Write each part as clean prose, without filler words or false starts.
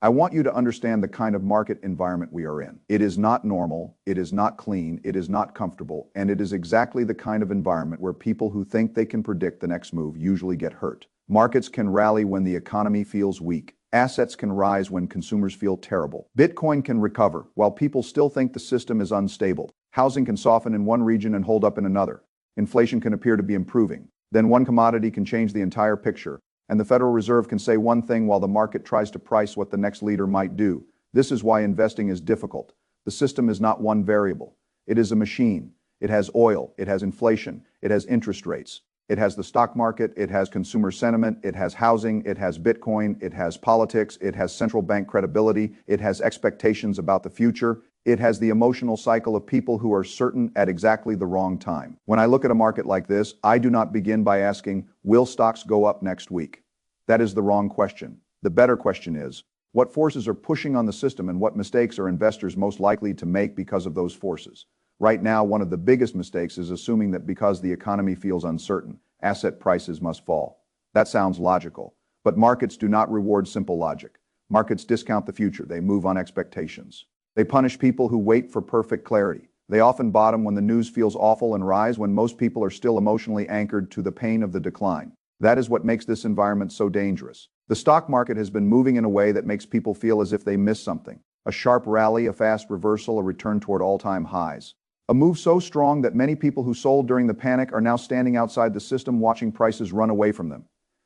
I want you to understand the kind of market environment we are in. It is not normal, it is not clean, it is not comfortable, and it is exactly the kind of environment where people who think they can predict the next move usually get hurt. Markets can rally when the economy feels weak. Assets can rise when consumers feel terrible. Bitcoin can recover while people still think the system is unstable. Housing can soften in one region and hold up in another. Inflation can appear to be improving. Then one commodity can change the entire picture. And the Federal Reserve can say one thing while the market tries to price what the next leader might do. This is why investing is difficult. The system is not one variable. It is a machine. It has oil. It has inflation. It has interest rates. It has the stock market. It has consumer sentiment. It has housing. It has Bitcoin. It has politics. It has central bank credibility. It has expectations about the future. It has the emotional cycle of people who are certain at exactly the wrong time. When I look at a market like this, I do not begin by asking, will stocks go up next week? That is the wrong question. The better question is, what forces are pushing on the system and what mistakes are investors most likely to make because of those forces? Right now, one of the biggest mistakes is assuming that because the economy feels uncertain, asset prices must fall. That sounds logical, but markets do not reward simple logic. Markets discount the future. They move on expectations. They punish people who wait for perfect clarity. They often bottom when the news feels awful and rise when most people are still emotionally anchored to the pain of the decline. That is what makes this environment so dangerous. The stock market has been moving in a way that makes people feel as if they missed something. A sharp rally, a fast reversal, a return toward all-time highs. A move so strong that many people who sold during the panic are now standing outside the system watching prices run away from them.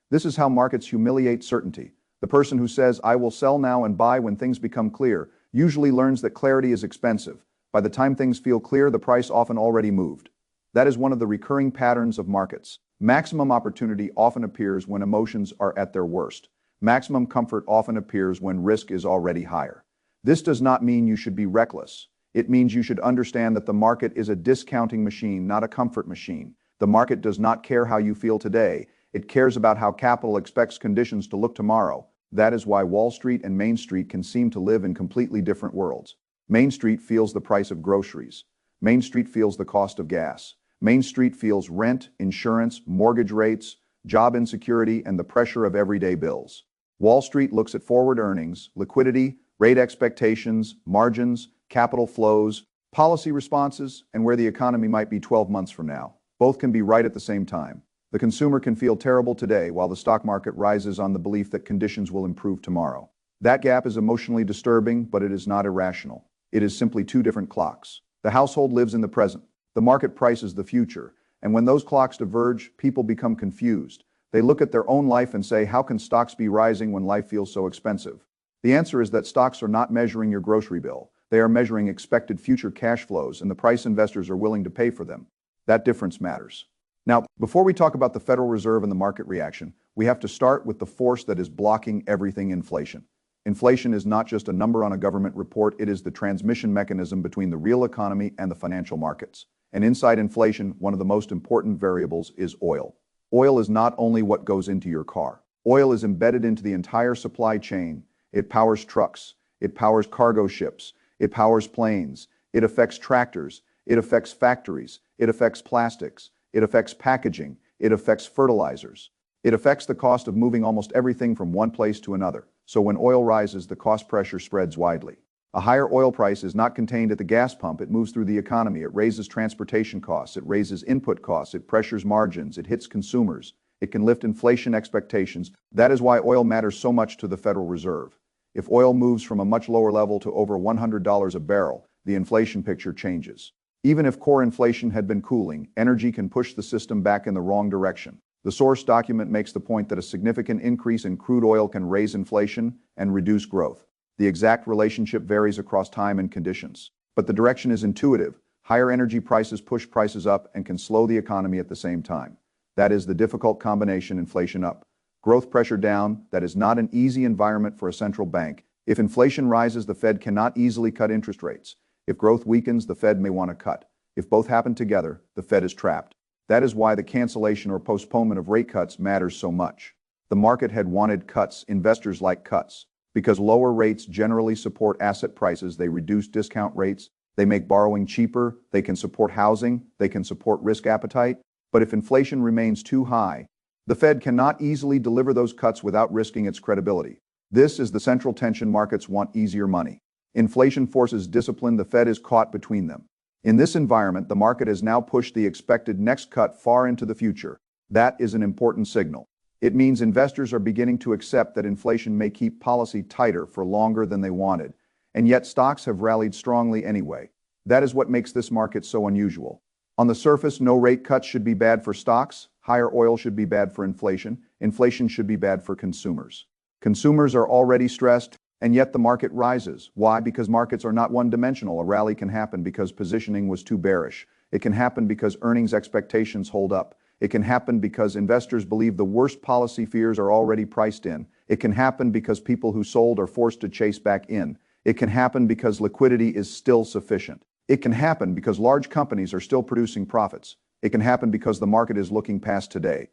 This is how markets humiliate certainty. The person who says, I will sell now and buy when things become clear, usually learns that clarity is expensive. By the time things feel clear, the price often already moved. That is one of the recurring patterns of markets. Maximum opportunity often appears when emotions are at their worst. Maximum comfort often appears when risk is already higher. This does not mean you should be reckless. It means you should understand that the market is a discounting machine, not a comfort machine. The market does not care how you feel today. It cares about how capital expects conditions to look tomorrow. That is why Wall Street and Main Street can seem to live in completely different worlds. Main Street feels the price of groceries. Main Street feels the cost of gas. Main Street feels rent, insurance, mortgage rates, job insecurity, and the pressure of everyday bills. Wall Street looks at forward earnings, liquidity, rate expectations, margins, capital flows, policy responses, and where the economy might be 12 months from now. Both can be right at the same time. The consumer can feel terrible today while the stock market rises on the belief that conditions will improve tomorrow. That gap is emotionally disturbing, but it is not irrational. It is simply two different clocks. The household lives in the present. The market prices the future. And when those clocks diverge, people become confused. They look at their own life and say, how can stocks be rising when life feels so expensive? The answer is that stocks are not measuring your grocery bill. They are measuring expected future cash flows and the price investors are willing to pay for them. That difference matters. Now, before we talk about the Federal Reserve and the market reaction, we have to start with the force that is blocking everything: inflation. Inflation is not just a number on a government report, it is the transmission mechanism between the real economy and the financial markets. And inside inflation, one of the most important variables is oil. Oil is not only what goes into your car. Oil is embedded into the entire supply chain. It powers trucks. It powers cargo ships. It powers planes. It affects tractors. It affects factories. It affects plastics. It affects packaging. It affects fertilizers. It affects the cost of moving almost everything from one place to another. So when oil rises, the cost pressure spreads widely. A higher oil price is not contained at the gas pump. It moves through the economy. It raises transportation costs. It raises input costs. It pressures margins. It hits consumers. It can lift inflation expectations. That is why oil matters so much to the Federal Reserve. If oil moves from a much lower level to over $100 a barrel, the inflation picture changes. Even if core inflation had been cooling, energy can push the system back in the wrong direction. The source document makes the point that a significant increase in crude oil can raise inflation and reduce growth. The exact relationship varies across time and conditions. But the direction is intuitive. Higher energy prices push prices up and can slow the economy at the same time. That is the difficult combination: inflation up, growth pressure down. That is not an easy environment for a central bank. If inflation rises, the Fed cannot easily cut interest rates. If growth weakens, the Fed may want to cut. If both happen together, the Fed is trapped. That is why the cancellation or postponement of rate cuts matters so much. The market had wanted cuts. Investors like cuts. Because lower rates generally support asset prices, they reduce discount rates, they make borrowing cheaper, they can support housing, they can support risk appetite. But if inflation remains too high, the Fed cannot easily deliver those cuts without risking its credibility. This is the central tension. Markets want easier money. Inflation forces discipline. The Fed is caught between them. In this environment, the market has now pushed the expected next cut far into the future. That is an important signal. It means investors are beginning to accept that inflation may keep policy tighter for longer than they wanted, and yet stocks have rallied strongly anyway. That is what makes this market so unusual. On the surface, no rate cuts should be bad for stocks. Higher oil should be bad for inflation. Inflation should be bad for consumers. Consumers are already stressed, and yet the market rises. Why? Because markets are not one-dimensional. A rally can happen because positioning was too bearish. It can happen because earnings expectations hold up. It can happen because investors believe the worst policy fears are already priced in. It can happen because people who sold are forced to chase back in. It can happen because liquidity is still sufficient. It can happen because large companies are still producing profits. It can happen because the market is looking past today's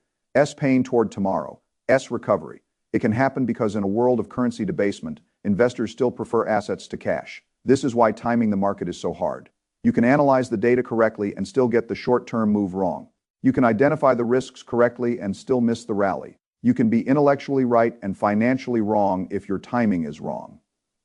pain toward tomorrow's recovery. It can happen because in a world of currency debasement, investors still prefer assets to cash. This is why timing the market is so hard. You can analyze the data correctly and still get the short-term move wrong. You can identify the risks correctly and still miss the rally. You can be intellectually right and financially wrong if your timing is wrong.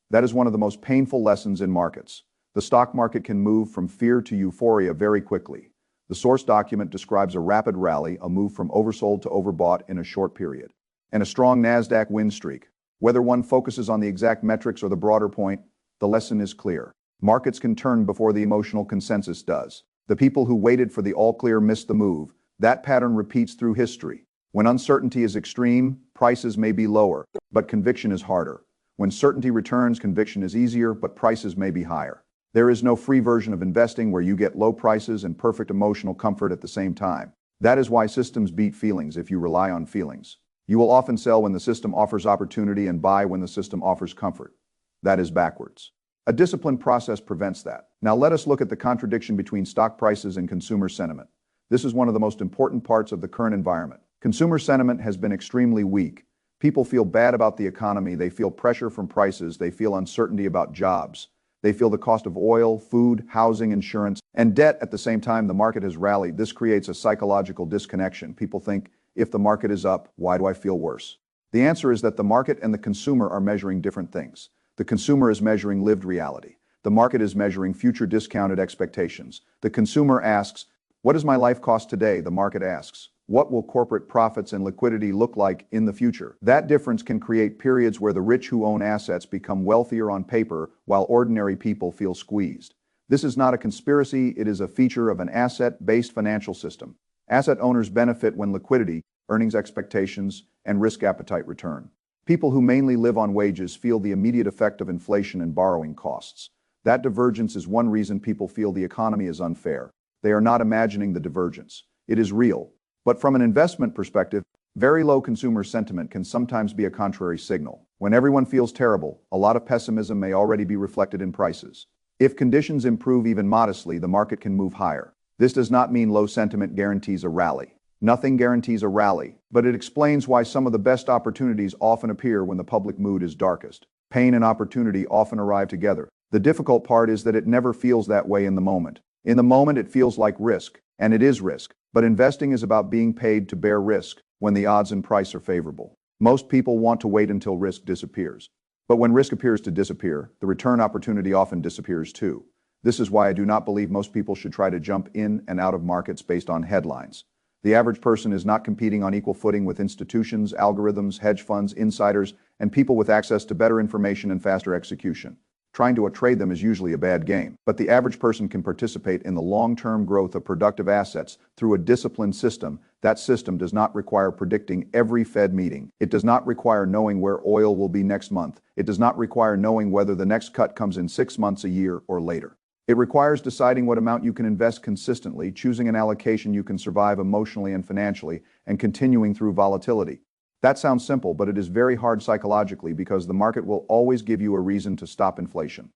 That is one of the most painful lessons in markets. The stock market can move from fear to euphoria very quickly. The source document describes a rapid rally, a move from oversold to overbought in a short period, and a strong Nasdaq win streak. Whether one focuses on the exact metrics or the broader point, the lesson is clear. Markets can turn before the emotional consensus does. The people who waited for the all-clear missed the move. That pattern repeats through history. When uncertainty is extreme, prices may be lower, but conviction is harder. When certainty returns, conviction is easier, but prices may be higher. There is no free version of investing where you get low prices and perfect emotional comfort at the same time. That is why systems beat feelings if you rely on feelings. You will often sell when the system offers opportunity and buy when the system offers comfort. That is backwards. A disciplined process prevents that. Now let us look at the contradiction between stock prices and consumer sentiment. This is one of the most important parts of the current environment. Consumer sentiment has been extremely weak. People feel bad about the economy. They feel pressure from prices. They feel uncertainty about jobs. They feel the cost of oil, food, housing, insurance, and debt. At the same time, the market has rallied. This creates a psychological disconnection. People think, if the market is up, why do I feel worse? The answer is that the market and the consumer are measuring different things. The consumer is measuring lived reality. The market is measuring future discounted expectations. The consumer asks, what does my life cost today? The market asks, what will corporate profits and liquidity look like in the future? That difference can create periods where the rich who own assets become wealthier on paper while ordinary people feel squeezed. This is not a conspiracy. It is a feature of an asset-based financial system. Asset owners benefit when liquidity, earnings expectations, and risk appetite return. People who mainly live on wages feel the immediate effect of inflation and borrowing costs. That divergence is one reason people feel the economy is unfair. They are not imagining the divergence. It is real. But from an investment perspective, very low consumer sentiment can sometimes be a contrary signal. When everyone feels terrible, a lot of pessimism may already be reflected in prices. If conditions improve even modestly, the market can move higher. This does not mean low sentiment guarantees a rally. Nothing guarantees a rally, but it explains why some of the best opportunities often appear when the public mood is darkest. Pain and opportunity often arrive together. The difficult part is that it never feels that way in the moment. In the moment, it feels like risk, and it is risk. But investing is about being paid to bear risk when the odds and price are favorable. Most people want to wait until risk disappears. But when risk appears to disappear, the return opportunity often disappears too. This is why I do not believe most people should try to jump in and out of markets based on headlines. The average person is not competing on equal footing with institutions, algorithms, hedge funds, insiders, and people with access to better information and faster execution. Trying to trade them is usually a bad game, but the average person can participate in the long-term growth of productive assets through a disciplined system. That system does not require predicting every Fed meeting. It does not require knowing where oil will be next month. It does not require knowing whether the next cut comes in 6 months, a year, or later. It requires deciding what amount you can invest consistently, choosing an allocation you can survive emotionally and financially, and continuing through volatility. That sounds simple, but it is very hard psychologically because the market will always give you a reason to stop inflation.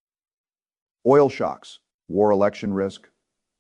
Oil shocks, war election risk,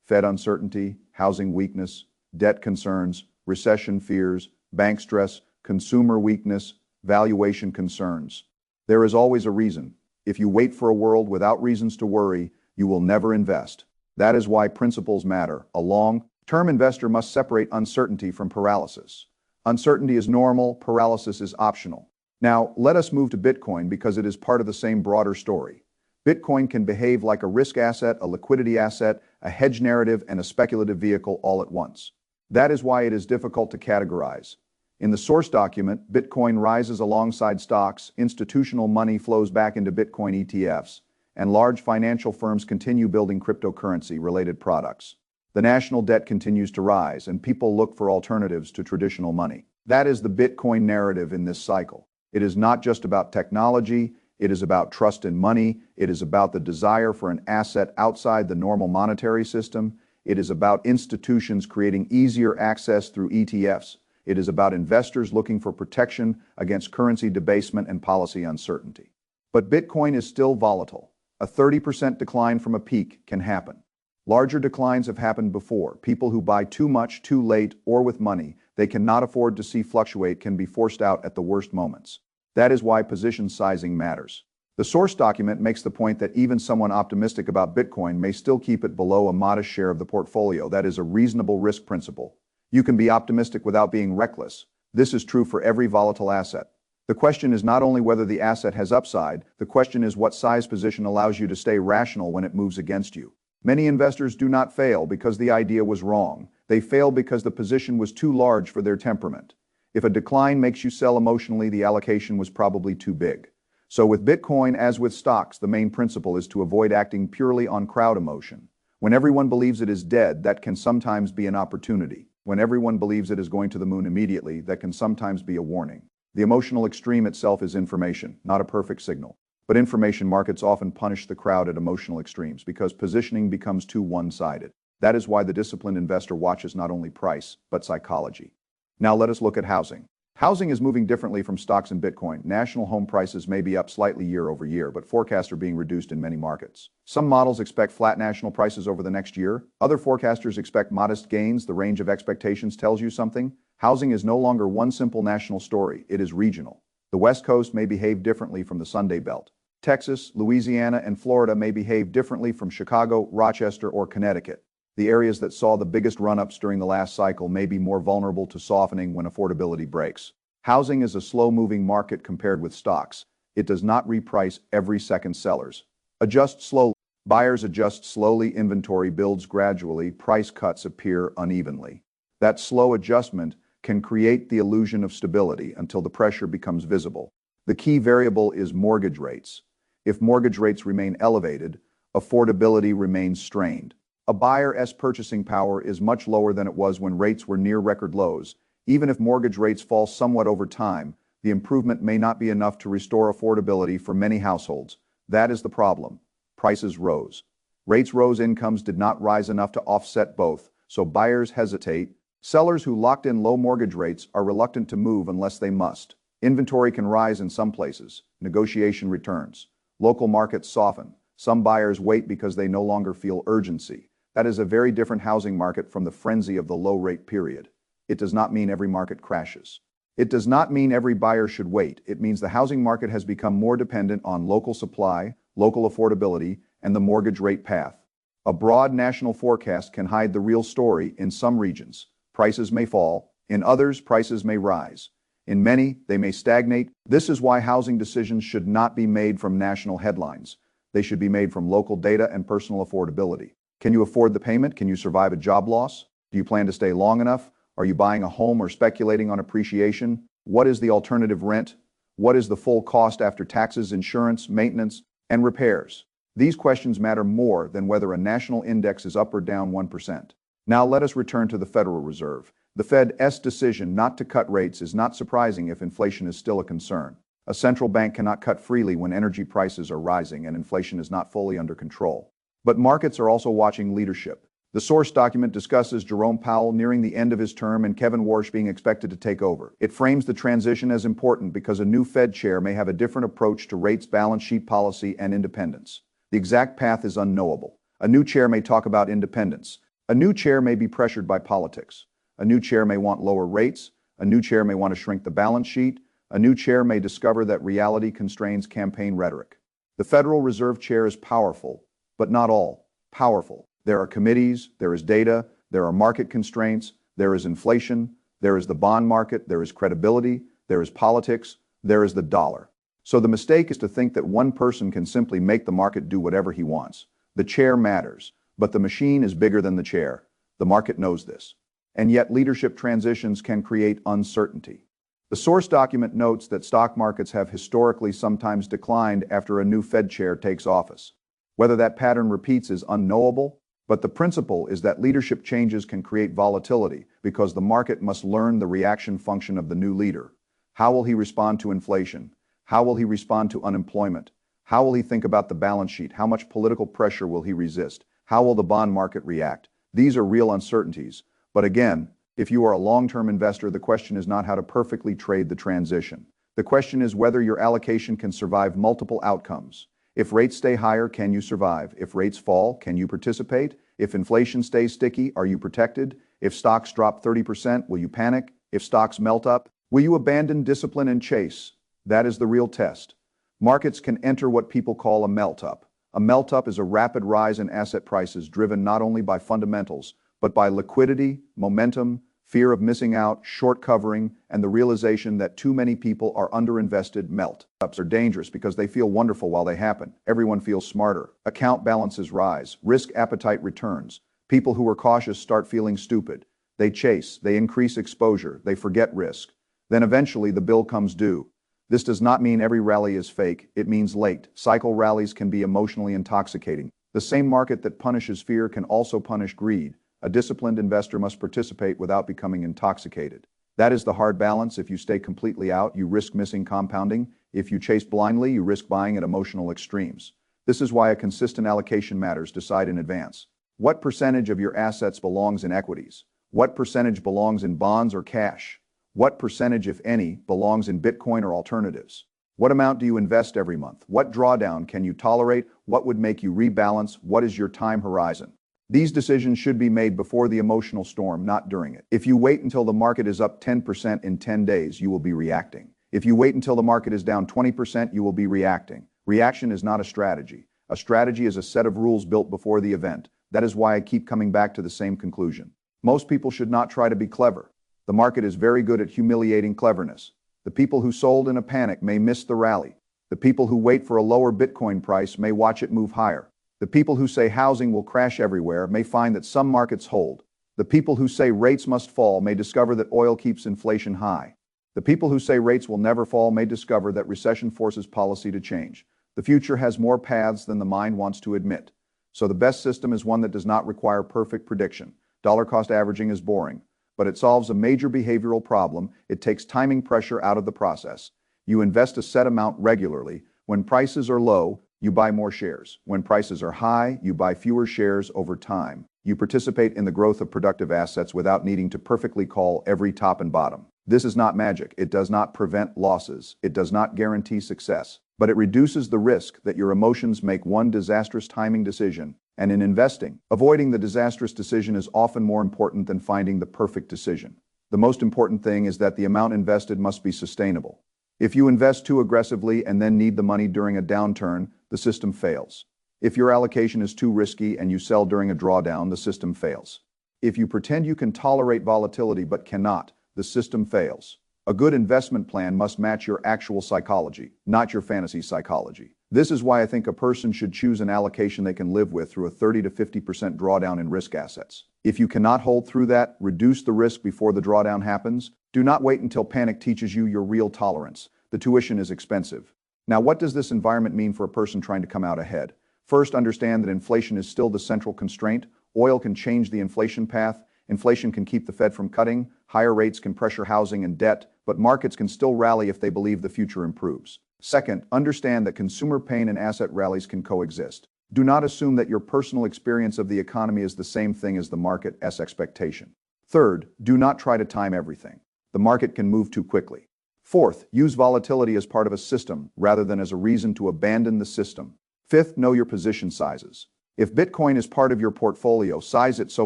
Fed uncertainty, housing weakness, debt concerns, recession fears, bank stress, consumer weakness, valuation concerns. There is always a reason. If you wait for a world without reasons to worry, you will never invest. That is why principles matter. A long-term investor must separate uncertainty from paralysis. Uncertainty is normal, paralysis is optional. Now, let us move to Bitcoin because it is part of the same broader story. Bitcoin can behave like a risk asset, a liquidity asset, a hedge narrative, and a speculative vehicle all at once. That is why it is difficult to categorize. In the source document, Bitcoin rises alongside stocks, institutional money flows back into Bitcoin ETFs, and large financial firms continue building cryptocurrency-related products. The national debt continues to rise, and people look for alternatives to traditional money. That is the Bitcoin narrative in this cycle. It is not just about technology, it is about trust in money, it is about the desire for an asset outside the normal monetary system, it is about institutions creating easier access through ETFs, it is about investors looking for protection against currency debasement and policy uncertainty. But Bitcoin is still volatile. A 30% decline from a peak can happen. Larger declines have happened before. People who buy too much, too late, or with money they cannot afford to see fluctuate can be forced out at the worst moments. That is why position sizing matters. The source document makes the point that even someone optimistic about Bitcoin may still keep it below a modest share of the portfolio. That is a reasonable risk principle. You can be optimistic without being reckless. This is true for every volatile asset. The question is not only whether the asset has upside, the question is what size position allows you to stay rational when it moves against you. Many investors do not fail because the idea was wrong. They fail because the position was too large for their temperament. If a decline makes you sell emotionally, the allocation was probably too big. So with Bitcoin, as with stocks, the main principle is to avoid acting purely on crowd emotion. When everyone believes it is dead, that can sometimes be an opportunity. When everyone believes it is going to the moon immediately, that can sometimes be a warning. The emotional extreme itself is information, not a perfect signal. But information markets often punish the crowd at emotional extremes because positioning becomes too one-sided. That is why the disciplined investor watches not only price, but psychology. Now let us look at housing. Housing is moving differently from stocks and Bitcoin. National home prices may be up slightly year over year, but forecasts are being reduced in many markets. Some models expect flat national prices over the next year. Other forecasters expect modest gains. The range of expectations tells you something. Housing is no longer one simple national story. It is regional. The West Coast may behave differently from the Sunday Belt. Texas, Louisiana, and Florida may behave differently from Chicago, Rochester, or Connecticut. The areas that saw the biggest run-ups during the last cycle may be more vulnerable to softening when affordability breaks. Housing is a slow-moving market compared with stocks. It does not reprice every second. Sellers adjust slowly. Buyers adjust slowly. Inventory builds gradually. Price cuts appear unevenly. That slow adjustment can create the illusion of stability until the pressure becomes visible. The key variable is mortgage rates. If mortgage rates remain elevated, affordability remains strained. A buyer's purchasing power is much lower than it was when rates were near record lows. Even if mortgage rates fall somewhat over time, the improvement may not be enough to restore affordability for many households. That is the problem. Prices rose. Rates rose, incomes did not rise enough to offset both, so buyers hesitate. Sellers who locked in low mortgage rates are reluctant to move unless they must. Inventory can rise in some places. Negotiation returns. Local markets soften. Some buyers wait because they no longer feel urgency. That is a very different housing market from the frenzy of the low-rate period. It does not mean every market crashes. It does not mean every buyer should wait. It means the housing market has become more dependent on local supply, local affordability, and the mortgage rate path. A broad national forecast can hide the real story. In some regions, prices may fall. In others, prices may rise. In many, they may stagnate. This is why housing decisions should not be made from national headlines. They should be made from local data and personal affordability. Can you afford the payment? Can you survive a job loss? Do you plan to stay long enough? Are you buying a home or speculating on appreciation? What is the alternative rent? What is the full cost after taxes, insurance, maintenance, and repairs? These questions matter more than whether a national index is up or down 1%. Now let us return to the Federal Reserve. The Fed's decision not to cut rates is not surprising if inflation is still a concern. A central bank cannot cut freely when energy prices are rising and inflation is not fully under control. But markets are also watching leadership. The source document discusses Jerome Powell nearing the end of his term and Kevin Warsh being expected to take over. It frames the transition as important because a new Fed chair may have a different approach to rates, balance sheet policy, and independence. The exact path is unknowable. A new chair may talk about independence. A new chair may be pressured by politics. A new chair may want lower rates. A new chair may want to shrink the balance sheet. A new chair may discover that reality constrains campaign rhetoric. The Federal Reserve Chair is powerful, but not all powerful. There are committees, there is data, there are market constraints, there is inflation, there is the bond market, there is credibility, there is politics. There is the dollar. So the mistake is to think that one person can simply make the market do whatever he wants. The chair matters, but the machine is bigger than the chair. The market knows this. And yet leadership transitions can create uncertainty. The source document notes that stock markets have historically sometimes declined after a new Fed chair takes office. Whether that pattern repeats is unknowable, but the principle is that leadership changes can create volatility because the market must learn the reaction function of the new leader. How will he respond to inflation? How will he respond to unemployment? How will he think about the balance sheet? How much political pressure will he resist? How will the bond market react? These are real uncertainties. But again, if you are a long-term investor, the question is not how to perfectly trade the transition. The question is whether your allocation can survive multiple outcomes. If rates stay higher, can you survive? If rates fall, can you participate? If inflation stays sticky, are you protected? If stocks drop 30%, will you panic? If stocks melt up, will you abandon discipline and chase? That is the real test. Markets can enter what people call a melt-up. A melt-up is a rapid rise in asset prices driven not only by fundamentals, but by liquidity, momentum, fear of missing out, short covering, and the realization that too many people are underinvested. Melt-ups are dangerous because they feel wonderful while they happen. Everyone feels smarter. Account balances rise. Risk appetite returns. People who were cautious start feeling stupid. They chase. They increase exposure. They forget risk. Then eventually the bill comes due. This does not mean every rally is fake. It means late. Cycle rallies can be emotionally intoxicating. The same market that punishes fear can also punish greed. A disciplined investor must participate without becoming intoxicated. That is the hard balance. If you stay completely out, you risk missing compounding. If you chase blindly, you risk buying at emotional extremes. This is why a consistent allocation matters. Decide in advance. What percentage of your assets belongs in equities? What percentage belongs in bonds or cash? What percentage, if any, belongs in Bitcoin or alternatives? What amount do you invest every month? What drawdown can you tolerate? What would make you rebalance? What is your time horizon? These decisions should be made before the emotional storm, not during it. If you wait until the market is up 10% in 10 days, you will be reacting. If you wait until the market is down 20%, you will be reacting. Reaction is not a strategy. A strategy is a set of rules built before the event. That is why I keep coming back to the same conclusion. Most people should not try to be clever. The market is very good at humiliating cleverness. The people who sold in a panic may miss the rally. The people who wait for a lower Bitcoin price may watch it move higher. The people who say housing will crash everywhere may find that some markets hold. The people who say rates must fall may discover that oil keeps inflation high. The people who say rates will never fall may discover that recession forces policy to change. The future has more paths than the mind wants to admit. So the best system is one that does not require perfect prediction. Dollar cost averaging is boring, but it solves a major behavioral problem. It takes timing pressure out of the process. You invest a set amount regularly. When prices are low, you buy more shares. When prices are high, you buy fewer shares over time. You participate in the growth of productive assets without needing to perfectly call every top and bottom. This is not magic. It does not prevent losses. It does not guarantee success, but it reduces the risk that your emotions make one disastrous timing decision. And in investing, avoiding the disastrous decision is often more important than finding the perfect decision. The most important thing is that the amount invested must be sustainable. If you invest too aggressively and then need the money during a downturn, the system fails. If your allocation is too risky and you sell during a drawdown, the system fails. If you pretend you can tolerate volatility but cannot, the system fails. A good investment plan must match your actual psychology, not your fantasy psychology. This is why I think a person should choose an allocation they can live with through a 30 to 50% drawdown in risk assets. If you cannot hold through that, reduce the risk before the drawdown happens. Do not wait until panic teaches you your real tolerance. The tuition is expensive. Now, what does this environment mean for a person trying to come out ahead? First, understand that inflation is still the central constraint. Oil can change the inflation path. Inflation can keep the Fed from cutting. Higher rates can pressure housing and debt, but markets can still rally if they believe the future improves. Second, understand that consumer pain and asset rallies can coexist. Do not assume that your personal experience of the economy is the same thing as the market's expectation. Third, do not try to time everything. The market can move too quickly. Fourth, use volatility as part of a system rather than as a reason to abandon the system. Fifth, know your position sizes. If Bitcoin is part of your portfolio, size it so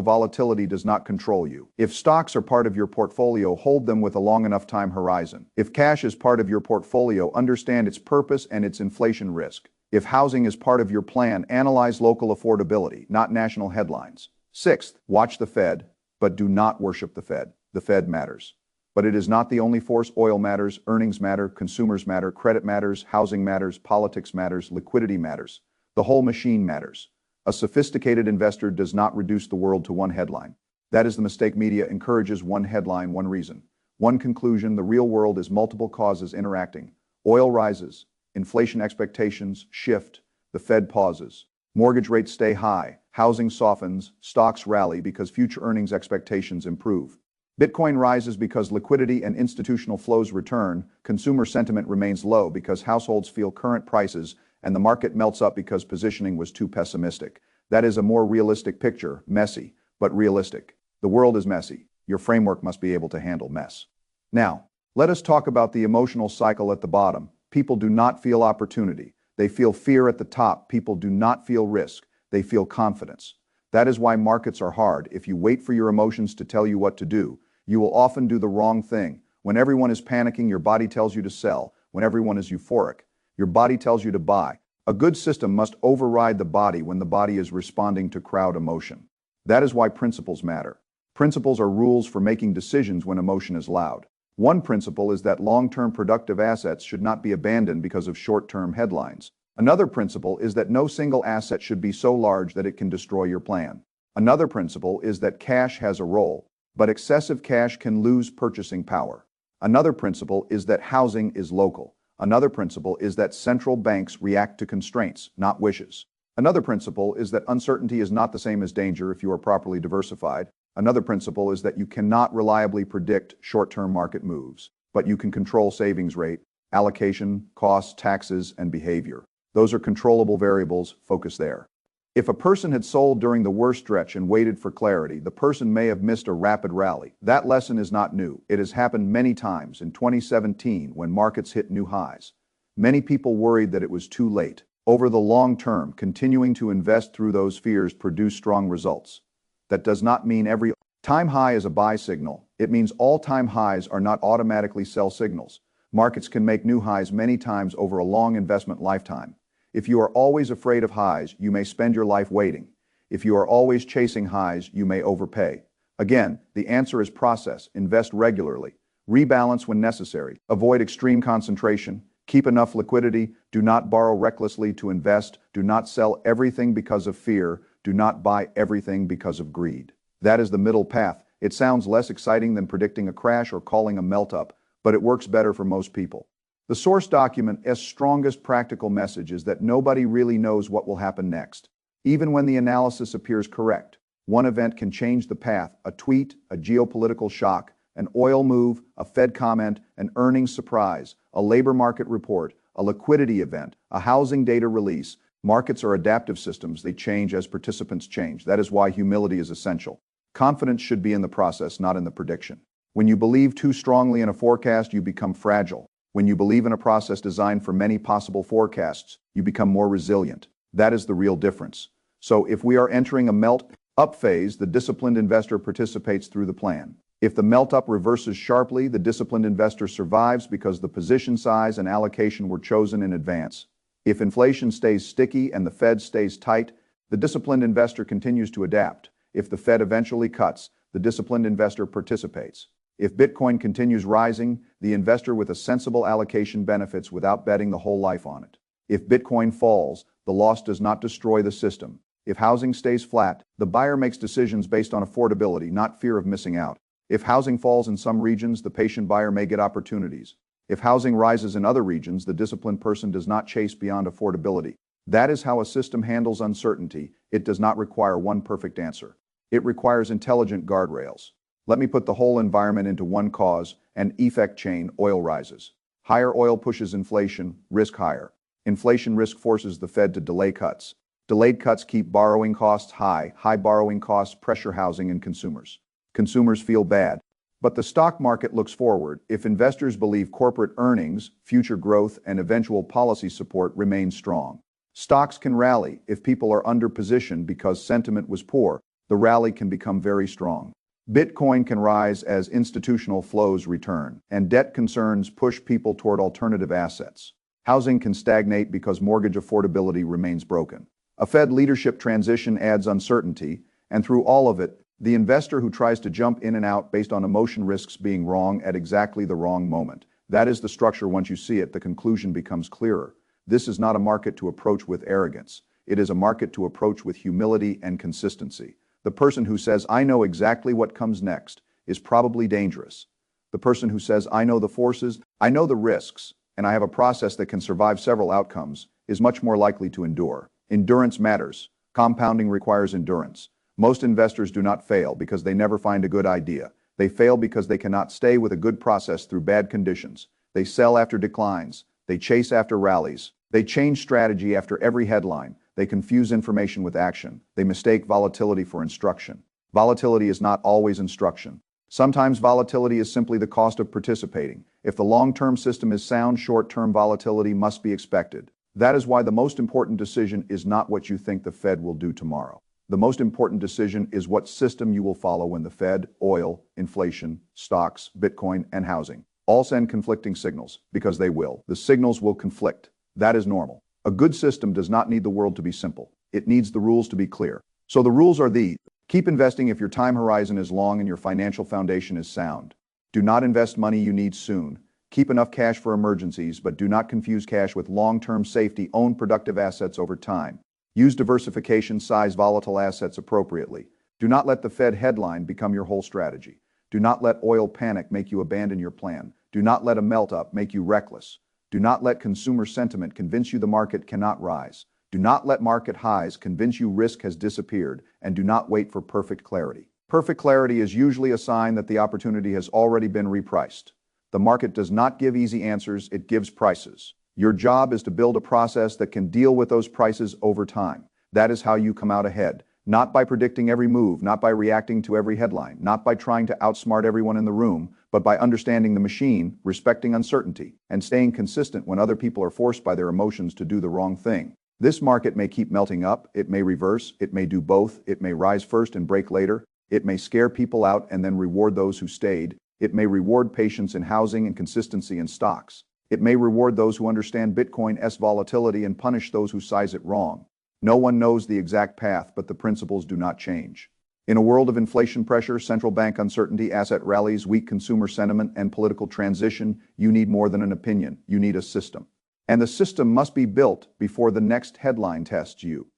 volatility does not control you. If stocks are part of your portfolio, hold them with a long enough time horizon. If cash is part of your portfolio, understand its purpose and its inflation risk. If housing is part of your plan, analyze local affordability, not national headlines. Sixth, watch the Fed, but do not worship the Fed. The Fed matters. But it is not the only force. Oil matters, earnings matter, consumers matter, credit matters, housing matters, politics matters, liquidity matters. The whole machine matters. A sophisticated investor does not reduce the world to one headline. That is the mistake. Media encourages one headline, one reason, one conclusion. The real world is multiple causes interacting. Oil rises, inflation expectations shift, the Fed pauses, mortgage rates stay high, housing softens, stocks rally because future earnings expectations improve. Bitcoin rises because liquidity and institutional flows return, consumer sentiment remains low because households feel current prices, and the market melts up because positioning was too pessimistic. That is a more realistic picture, messy, but realistic. The world is messy. Your framework must be able to handle mess. Now, let us talk about the emotional cycle at the bottom. People do not feel opportunity. They feel fear at the top. People do not feel risk. They feel confidence. That is why markets are hard. If you wait for your emotions to tell you what to do, you will often do the wrong thing. When everyone is panicking, your body tells you to sell. When everyone is euphoric, your body tells you to buy. A good system must override the body when the body is responding to crowd emotion. That is why principles matter. Principles are rules for making decisions when emotion is loud. One principle is that long-term productive assets should not be abandoned because of short-term headlines. Another principle is that no single asset should be so large that it can destroy your plan. Another principle is that cash has a role, but excessive cash can lose purchasing power. Another principle is that housing is local. Another principle is that central banks react to constraints, not wishes. Another principle is that uncertainty is not the same as danger if you are properly diversified. Another principle is that you cannot reliably predict short-term market moves, but you can control savings rate, allocation, costs, taxes, and behavior. Those are controllable variables. Focus there. If a person had sold during the worst stretch and waited for clarity, the person may have missed a rapid rally. That lesson is not new. It has happened many times. In 2017, when markets hit new highs, many people worried that it was too late. Over the long term, continuing to invest through those fears produced strong results. That does not mean every time high is a buy signal. It means all-time highs are not automatically sell signals. Markets can make new highs many times over a long investment lifetime. If you are always afraid of highs, you may spend your life waiting. If you are always chasing highs, you may overpay. Again, the answer is process. Invest regularly. Rebalance when necessary. Avoid extreme concentration. Keep enough liquidity. Do not borrow recklessly to invest. Do not sell everything because of fear. Do not buy everything because of greed. That is the middle path. It sounds less exciting than predicting a crash or calling a melt-up, but it works better for most people. The source document's strongest practical message is that nobody really knows what will happen next. Even when the analysis appears correct, one event can change the path: a tweet, a geopolitical shock, an oil move, a Fed comment, an earnings surprise, a labor market report, a liquidity event, a housing data release. Markets are adaptive systems. They change as participants change. That is why humility is essential. Confidence should be in the process, not in the prediction. When you believe too strongly in a forecast, you become fragile. When you believe in a process designed for many possible forecasts, you become more resilient. That is the real difference. So if we are entering a melt-up phase, the disciplined investor participates through the plan. If the melt-up reverses sharply, the disciplined investor survives because the position size and allocation were chosen in advance. If inflation stays sticky and the Fed stays tight, the disciplined investor continues to adapt. If the Fed eventually cuts, the disciplined investor participates. If Bitcoin continues rising, the investor with a sensible allocation benefits without betting the whole life on it. If Bitcoin falls, the loss does not destroy the system. If housing stays flat, the buyer makes decisions based on affordability, not fear of missing out. If housing falls in some regions, the patient buyer may get opportunities. If housing rises in other regions, the disciplined person does not chase beyond affordability. That is how a system handles uncertainty. It does not require one perfect answer. It requires intelligent guardrails. Let me put the whole environment into one cause and effect chain. Oil rises. Higher oil pushes inflation, risk higher. Inflation risk forces the Fed to delay cuts. Delayed cuts keep borrowing costs high. High borrowing costs pressure housing and consumers. Consumers feel bad. But the stock market looks forward. If investors believe corporate earnings, future growth, and eventual policy support remain strong, stocks can rally. If people are underpositioned because sentiment was poor, the rally can become very strong. Bitcoin can rise as institutional flows return, and debt concerns push people toward alternative assets. Housing can stagnate because mortgage affordability remains broken. A Fed leadership transition adds uncertainty, and through all of it, The investor who tries to jump in and out based on emotion risks being wrong at exactly the wrong moment. That is the structure. Once you see it, the conclusion becomes clearer. This is not a market to approach with arrogance. It is a market to approach with humility and consistency. The person who says, "I know exactly what comes next," is probably dangerous. The person who says, "I know the forces, I know the risks, and I have a process that can survive several outcomes," is much more likely to endure. Endurance matters. Compounding requires endurance. Most investors do not fail because they never find a good idea. They fail because they cannot stay with a good process through bad conditions. They sell after declines. They chase after rallies. They change strategy after every headline. They confuse information with action. They mistake volatility for instruction. Volatility is not always instruction. Sometimes volatility is simply the cost of participating. If the long-term system is sound, short-term volatility must be expected. That is why the most important decision is not what you think the Fed will do tomorrow. The most important decision is what system you will follow when the Fed, oil, inflation, stocks, Bitcoin, and housing all send conflicting signals, because they will. The signals will conflict. That is normal. A good system does not need the world to be simple. It needs the rules to be clear. So the rules are these. Keep investing if your time horizon is long and your financial foundation is sound. Do not invest money you need soon. Keep enough cash for emergencies, but do not confuse cash with long-term safety. Own productive assets over time. Use diversification, size volatile assets appropriately. Do not let the Fed headline become your whole strategy. Do not let oil panic make you abandon your plan. Do not let a melt-up make you reckless. Do not let consumer sentiment convince you the market cannot rise. Do not let market highs convince you risk has disappeared, and do not wait for perfect clarity. Perfect clarity is usually a sign that the opportunity has already been repriced. The market does not give easy answers, it gives prices. Your job is to build a process that can deal with those prices over time. That is how you come out ahead. Not by predicting every move, not by reacting to every headline, not by trying to outsmart everyone in the room, but by understanding the machine, respecting uncertainty, and staying consistent when other people are forced by their emotions to do the wrong thing. This market may keep melting up, it may reverse, it may do both, it may rise first and break later, it may scare people out and then reward those who stayed, it may reward patience in housing and consistency in stocks. It may reward those who understand Bitcoin's volatility and punish those who size it wrong. No one knows the exact path, but the principles do not change. In a world of inflation pressure, central bank uncertainty, asset rallies, weak consumer sentiment, and political transition, you need more than an opinion. You need a system. And the system must be built before the next headline tests you.